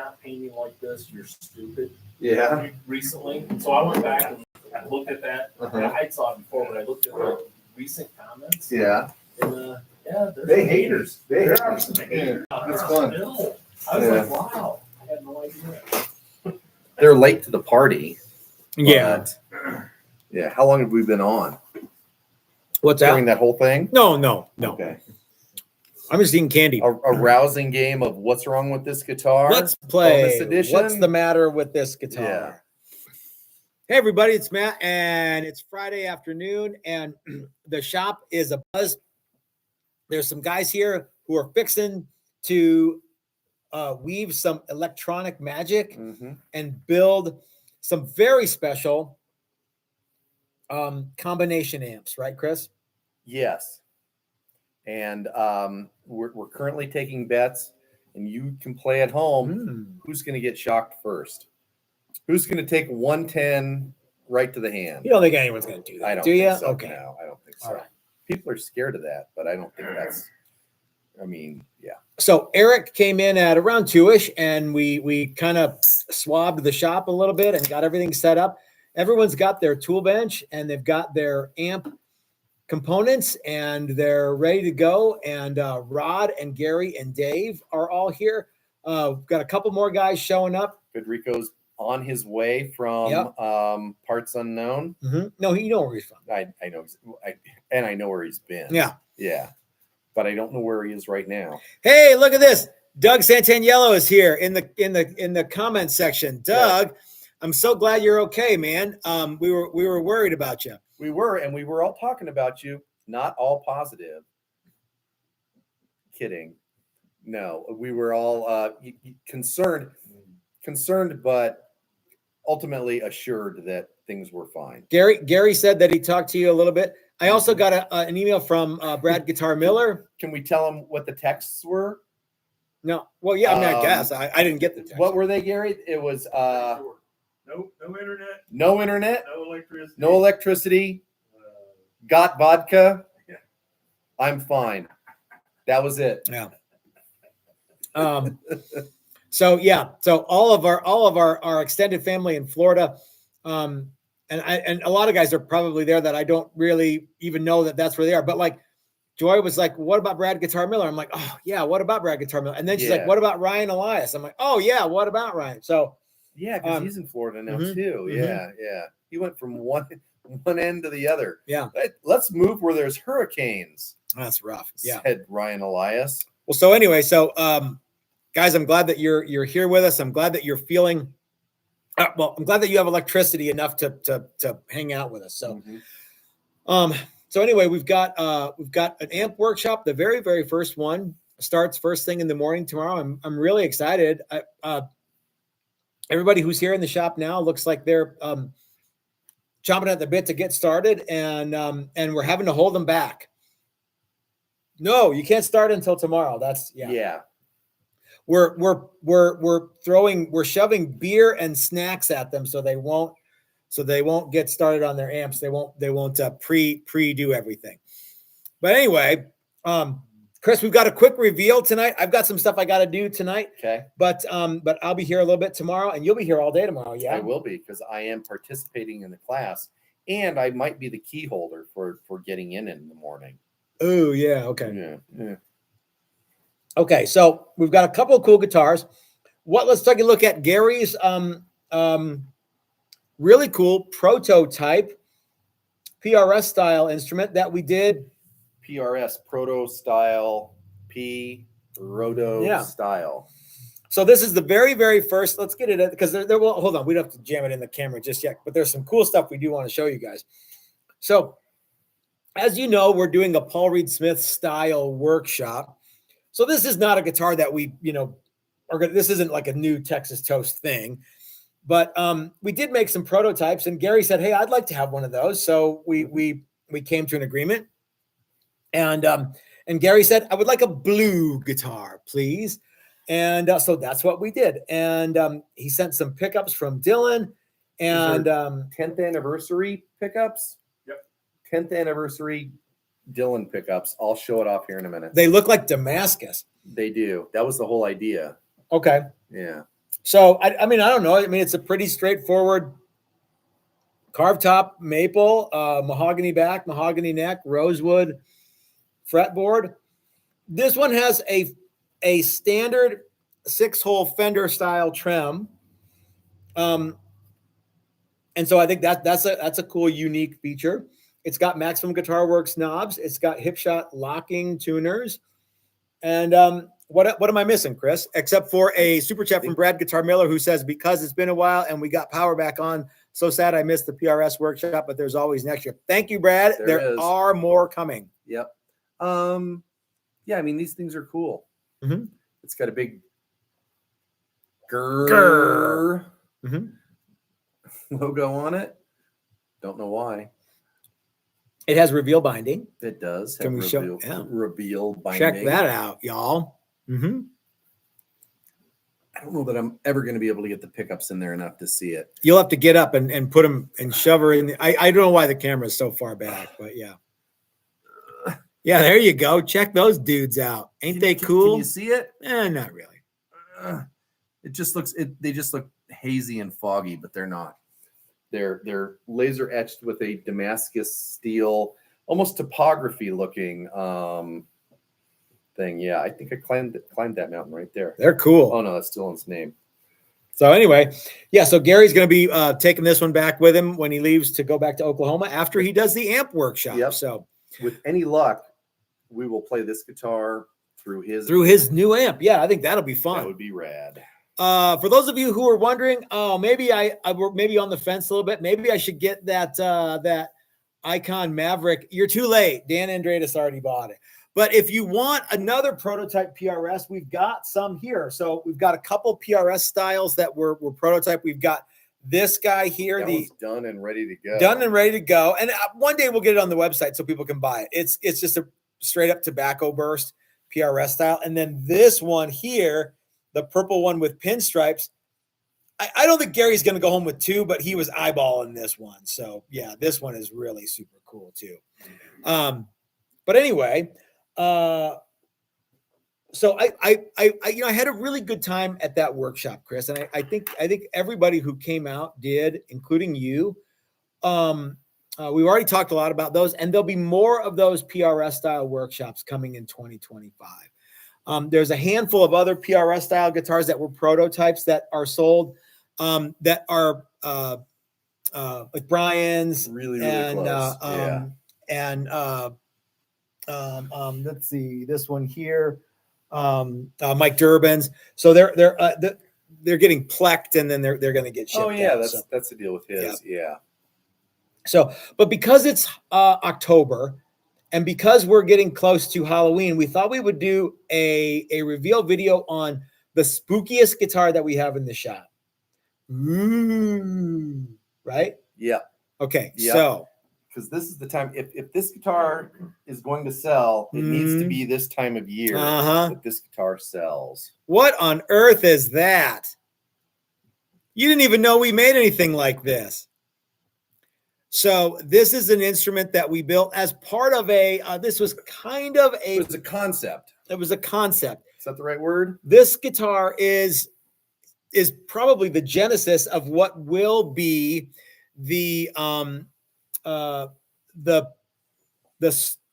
not painting like this, you're stupid. Yeah. Recently. So I went back and I looked at that. And I saw it before, but I looked at the recent comments. Yeah. And yeah, they haters. There are some haters. It's fun. I was like, wow. I had no idea. They're late to the party. Yeah. Yeah. How long have we been on? What's that? During that whole thing? No. Okay. I'm just eating candy. A rousing game of what's wrong with this guitar? Let's play. Bonus edition? What's the matter with this guitar? Yeah. Hey, everybody, it's Matt, and it's Friday afternoon, and the shop is abuzz. There's some guys here who are fixing to weave some electronic magic and build some very special combination amps, right, Chris? Yes. And we're currently taking bets, and you can play at home. Who's going to get shocked first? Who's going to take 110 right to the hand? You don't think anyone's going to do that, I don't do think you? so. Okay. No, I don't think so. All right. People are scared of that, but I don't think that's, I mean, yeah. So Eric came in at around 2-ish, and we kind of swabbed the shop a little bit and got everything set up. Everyone's got their tool bench, and they've got their amp components, and they're ready to go. And Rod and Gary and Dave are all here. We've got a couple more guys showing up. Federico's on his way from Parts Unknown. No, you know where he's from. I know, and I know where he's been. Yeah, but I don't know where he is right now. Hey, look at this! Doug Santaniello is here in the comment section. Doug, I'm so glad you're okay, man. We were worried about you. We were, and we were all talking about you. Not all positive. Kidding. No, we were all concerned, but ultimately assured that things were fine. Gary said that he talked to you a little bit. I also got an email from Brad Guitar Miller. Can we tell him what the texts were? No. Well, yeah, I mean, I guess. I didn't get the text. What were they, Gary? It was No internet. No internet. No electricity. No electricity. Got vodka. Yeah. I'm fine. That was it. Yeah. So all of our extended family in Florida, and a lot of guys are probably there that I don't really even know that that's where they are. But like Joy was like, "What about Brad Guitar Miller?" I'm like, "Oh yeah, what about Brad Guitar Miller?" And then she's like, "What about Ryan Elias?" I'm like, "Oh yeah, what about Ryan?" So yeah, because he's in Florida now too. Yeah. He went from one end to the other. Yeah. Let's move where there's hurricanes. That's rough. Yeah. Said Ryan Elias. Well, so anyway, guys, I'm glad that you're here with us. I'm glad that you're feeling. I'm glad that you have electricity enough to hang out with us. So, so anyway, we've got an amp workshop. The very, very first one starts first thing in the morning tomorrow. I'm really excited. Everybody who's here in the shop now looks like they're chomping at the bit to get started, and we're having to hold them back. No, you can't start until tomorrow. That's yeah. We're shoving beer and snacks at them so they won't get started on their amps. They won't pre-do everything. But anyway, Chris, we've got a quick reveal tonight. I've got some stuff I got to do tonight. Okay. But I'll be here a little bit tomorrow, and you'll be here all day tomorrow. Yeah, I will be, because I am participating in the class, and I might be the key holder for getting in the morning. Oh yeah. Okay. Yeah. Okay, so we've got a couple of cool guitars. Let's take a look at Gary's really cool prototype PRS style instrument that we did. PRS, proto style, roto style. So this is the very, very first. Let's get it because there will. Hold on, we don't have to jam it in the camera just yet, but there's some cool stuff we do want to show you guys. So, as you know, we're doing a Paul Reed Smith style workshop. So this is not a guitar that we, this isn't like a new Texas Toast thing, but we did make some prototypes, and Gary said, "Hey, I'd like to have one of those." So we came to an agreement, and Gary said, "I would like a blue guitar, please." And so that's what we did. And he sent some pickups from Dylan, and 10th anniversary pickups. Yep. 10th anniversary Dylan pickups. I'll show it off here in a minute. They look like Damascus. They do. That was the whole idea. Okay. Yeah. So I mean, I don't know. I mean, it's a pretty straightforward carved top maple, mahogany back, mahogany neck, rosewood fretboard. This one has a standard 6-hole Fender style trim. And so I think that's a cool, unique feature. It's got Maximum Guitar Works knobs. It's got Hipshot locking tuners. And what am I missing, Chris? Except for a super chat from Brad Guitar Miller, who says, because it's been a while and we got power back on. So sad I missed the PRS workshop, but there's always next year. Thank you, Brad. There are more coming. Yep. Yeah, I mean, these things are cool. Mm-hmm. It's got a big grrr. Mm-hmm. Logo on it. Don't know why. It has reveal binding. It does. Can we reveal, show? Yeah. Reveal binding. Check that out, y'all. Mm-hmm. I don't know that I'm ever going to be able to get the pickups in there enough to see it. You'll have to get up and put them and shove her in. I don't know why the camera is so far back, but yeah. Yeah, there you go. Check those dudes out. Ain't they cool? Can you see it? Not really. It just looks. They just look hazy and foggy, but they're not. They're laser etched with a Damascus steel, almost topography looking thing. Yeah, I think I climbed that mountain right there. They're cool. Oh no, that's still in its name. So anyway, yeah. So Gary's going to be taking this one back with him when he leaves to go back to Oklahoma after he does the amp workshop. Yep. So with any luck, we will play this guitar through his new amp. Yeah, I think that'll be fun. That would be rad. For those of you who are wondering, oh, maybe I were maybe on the fence a little bit. Maybe I should get that Icon Maverick. You're too late. Dan Andreas already bought it. But if you want another prototype PRS, we've got some here. So we've got a couple PRS styles that were prototype. We've got this guy here. That one's done and ready to go. Done and ready to go. And one day we'll get it on the website so people can buy it. It's just a straight up tobacco burst PRS style. And then this one here, the purple one with pinstripes. I don't think Gary's going to go home with two, but he was eyeballing this one. So yeah, this one is really super cool too. But anyway, so I had a really good time at that workshop, Chris, and I think everybody who came out did, including you. We've already talked a lot about those, and there'll be more of those PRS style workshops coming in 2025. There's a handful of other PRS style guitars that were prototypes that are sold, that are like Brian's, really and close. And let's see, this one here, Mike Durbin's. So they're getting plecked, and then they're going to get shipped. Oh yeah, out, that's the deal with his. Yeah. So, but because it's October, and because we're getting close to Halloween, we thought we would do a reveal video on the spookiest guitar that we have in the shop. Ooh, right? Yeah. Okay. Yep. So, because this is the time, if this guitar is going to sell, it needs to be this time of year that this guitar sells. What on earth is that? You didn't even know we made anything like this. So this is an instrument that we built as part of this was kind of It was a concept. It was a concept. Is that the right word? This guitar is probably the genesis of what will be the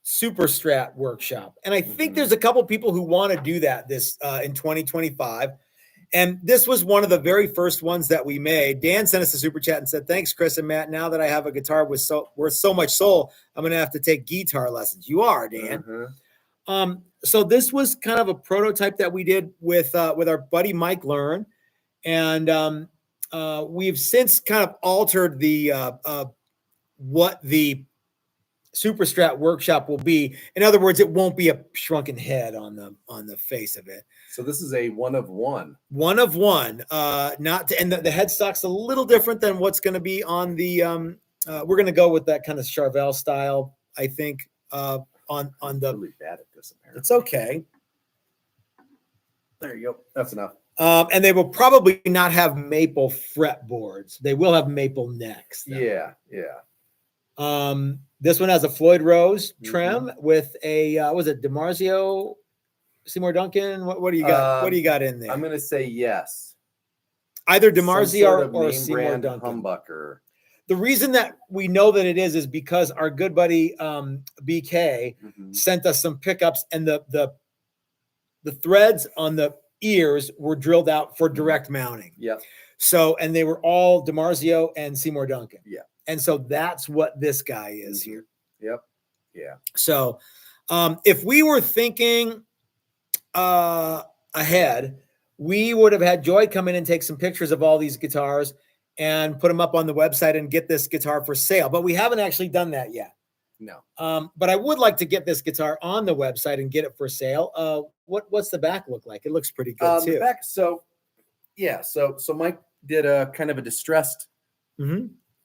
Super Strat workshop. And I think there's a couple people who want to do that this in 2025. And this was one of the very first ones that we made. Dan sent us a super chat and said, "Thanks, Chris and Matt. Now that I have a guitar worth so much soul, I'm going to have to take guitar lessons." You are, Dan. So this was kind of a prototype that we did with our buddy Mike Learn. And we've since kind of altered the what the Super Strat workshop will be. In other words, it won't be a shrunken head on the face of it. So this is a one of one. One of one. And the headstock's a little different than what's going to be on the. We're going to go with that kind of Charvel style, I think. On the. Really bad at this. Apparently. It's okay. There you go. That's enough. And they will probably not have maple fretboards. They will have maple necks, though. Yeah. This one has a Floyd Rose trim with a was it DiMarzio, Seymour Duncan? What do you got? What do you got in there? I'm gonna say yes. Either some DiMarzio sort of or name Seymour brand Duncan. humbucker. The reason that we know that it is because our good buddy BK sent us some pickups, and the threads on the ears were drilled out for direct mounting. Yep. So, and they were all DiMarzio and Seymour Duncan. Yeah. And so that's what this guy is here. Yep. Yeah. So if we were thinking ahead, we would have had Joy come in and take some pictures of all these guitars and put them up on the website and get this guitar for sale. But we haven't actually done that yet. No. But I would like to get this guitar on the website and get it for sale. What's the back look like? It looks pretty good too. The back, so Mike did a kind of a distressed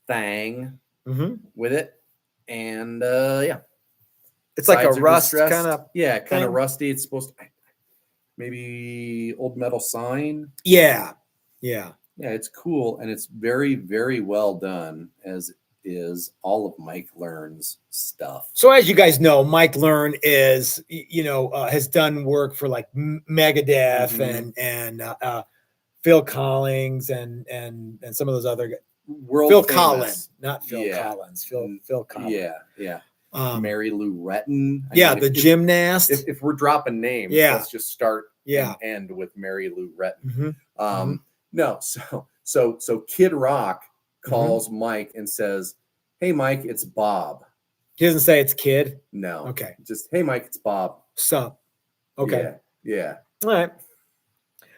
thing with it, and it's like a sides are rust distressed. kind of kind of rusty. It's supposed to maybe old metal sign. Yeah. It's cool, and it's very, very well done, as is all of Mike Learn's stuff. So as you guys know, Mike Learn is, has done work for like Megadeth and Phil Collins and some of those other guys. Phil Collins, not Phil Collins. Phil Collins. Yeah. Mary Lou Retton. The gymnast. If we're dropping names, let's just start and end with Mary Lou Retton. No, so Kid Rock calls Mike and says, "Hey, Mike, it's Bob." He doesn't say it's Kid. No. Okay. Just, "Hey, Mike, it's Bob." Sup. Okay. Yeah. All right.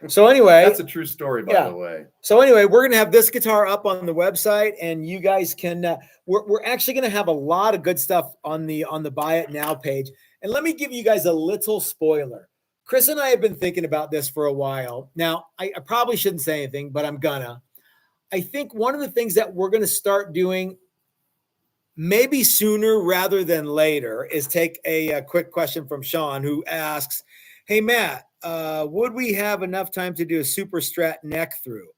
So anyway, that's a true story, by the way. So anyway, we're gonna have this guitar up on the website, and you guys can. We're actually gonna have a lot of good stuff on the Buy It Now page. And let me give you guys a little spoiler. Chris and I have been thinking about this for a while. Now, I probably shouldn't say anything, but I'm gonna. I think one of the things that we're gonna start doing, maybe sooner rather than later, is take a quick question from Sean, who asks, "Hey Matt, would we have enough time to do a Super Strat neck through?"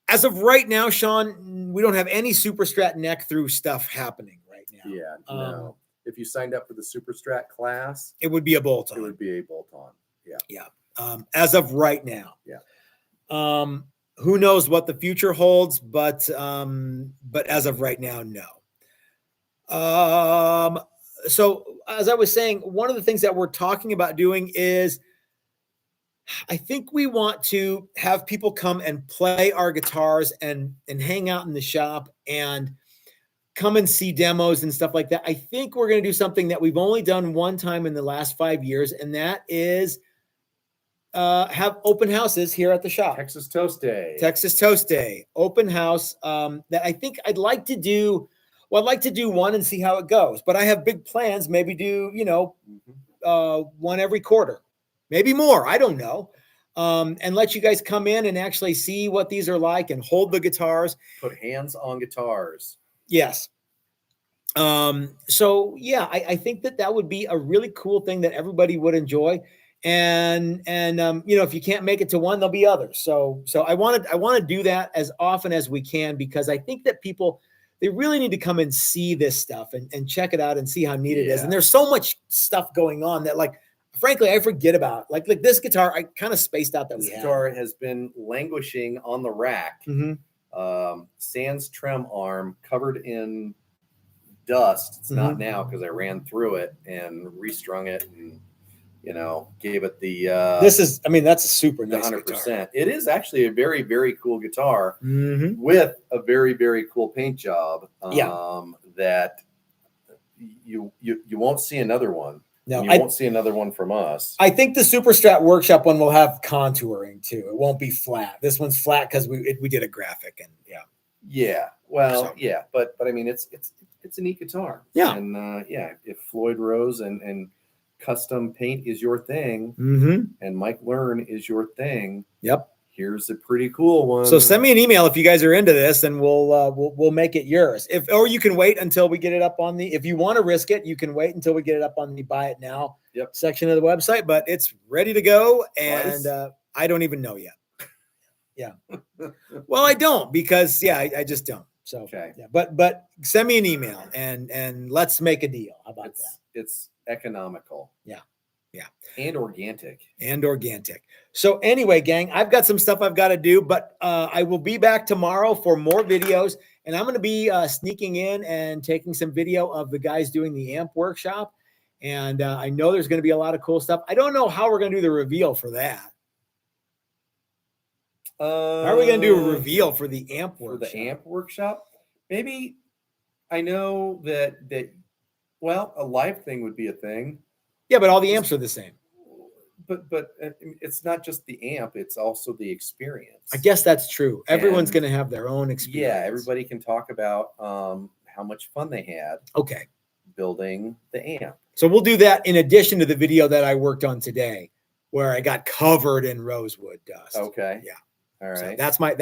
As of right now, Sean, we don't have any Super Strat neck through stuff happening right now. Yeah, no. If you signed up for the Super Strat class, it would be a bolt-on. It would be a bolt-on. Yeah. As of right now. Yeah. Who knows what the future holds, but as of right now, no. So as I was saying, one of the things that we're talking about doing is, I think we want to have people come and play our guitars and hang out in the shop and come and see demos and stuff like that. I think we're going to do something that we've only done one time in the last 5 years, and that is have open houses here at the shop. Texas Toast Day, open house that I think I'd like to do. Well, I'd like to do one and see how it goes, but I have big plans. Maybe do, one every quarter, maybe more. I don't know. And let you guys come in and actually see what these are like and hold the guitars. Put hands on guitars. Yes. So yeah, I think that would be a really cool thing that everybody would enjoy. And if you can't make it to one, there'll be others. So I want to do that as often as we can, because I think that people, they really need to come and see this stuff and check it out and see how neat it is. And there's so much stuff going on that, like, frankly, I forget about. Like this guitar, I kind of spaced out that this guitar has been languishing on the rack. Sans trem arm covered in dust. It's not now because I ran through it and restrung it and gave it the that's a super nice 100%. Guitar. It is actually a very, very cool guitar with a very, very cool paint job. That you won't see another one. No, you won't see another one from us. I think the Super Strat Workshop one will have contouring too. It won't be flat. This one's flat because we did a graphic and but I mean it's a neat guitar. And if Floyd Rose and custom paint is your thing, and Mike Learn is your thing, here's a pretty cool one. So send me an email if you guys are into this, and we'll make it yours. Or you can wait until we get it up on the. If you want to risk it, you can wait until we get it up on the Buy It Now section of the website. But it's ready to go, and I don't even know yet. Well, I don't, because I just don't. So but send me an email and let's make a deal. How about that? It's economical. And organic. So anyway, gang, I've got some stuff I've got to do, but I will be back tomorrow for more videos, and I'm going to be sneaking in and taking some video of the guys doing the amp workshop. And I know there's going to be a lot of cool stuff. I don't know how we're going to do the reveal for that. How are we going to do a reveal for the amp workshop? For the amp workshop? Maybe I know that well, a live thing would be a thing. Yeah, but all the amps are the same. But it's not just the amp, it's also the experience. I guess that's true. Everyone's going to have their own experience. Yeah, everybody can talk about how much fun they had. Okay. Building the amp. So we'll do that in addition to the video that I worked on today, where I got covered in rosewood dust. Okay. Yeah. All right. So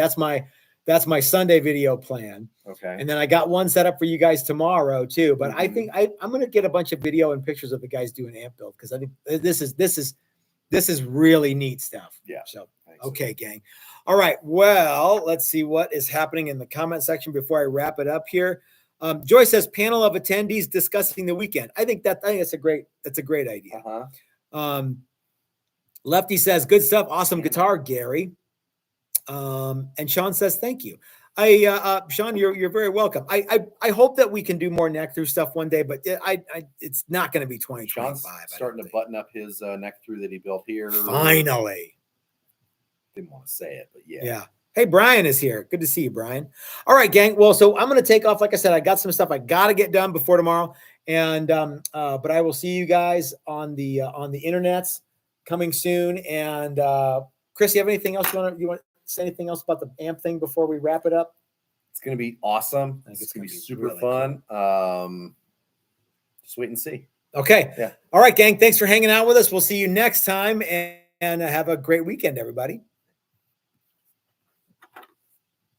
that's my Sunday video plan. Okay. And then I got one set up for you guys tomorrow too. But I think I'm going to get a bunch of video and pictures of the guys doing amp build, because I think this is really neat stuff. Yeah. So, okay, gang. All right. Well, let's see what is happening in the comment section before I wrap it up here. Joy says panel of attendees discussing the weekend. I think that's a great idea. Lefty says good stuff. Awesome guitar, Gary. And Sean says, thank you. Sean, you're very welcome. I hope that we can do more neck through stuff one day, but it's not going to be 2025. Sean's starting to button up his neck through that he built here. Finally. Didn't want to say it, but yeah. Yeah. Hey, Brian is here. Good to see you, Brian. All right, gang. Well, so I'm going to take off. Like I said, I got some stuff I got to get done before tomorrow. And, but I will see you guys on the internets coming soon. And, Chris, you have anything else you want to say anything else about the amp thing before we wrap it up? It's going to be awesome. I think It's going to be super really fun. Just wait and see. Okay. Yeah. All right, gang. Thanks for hanging out with us. We'll see you next time, and have a great weekend, everybody.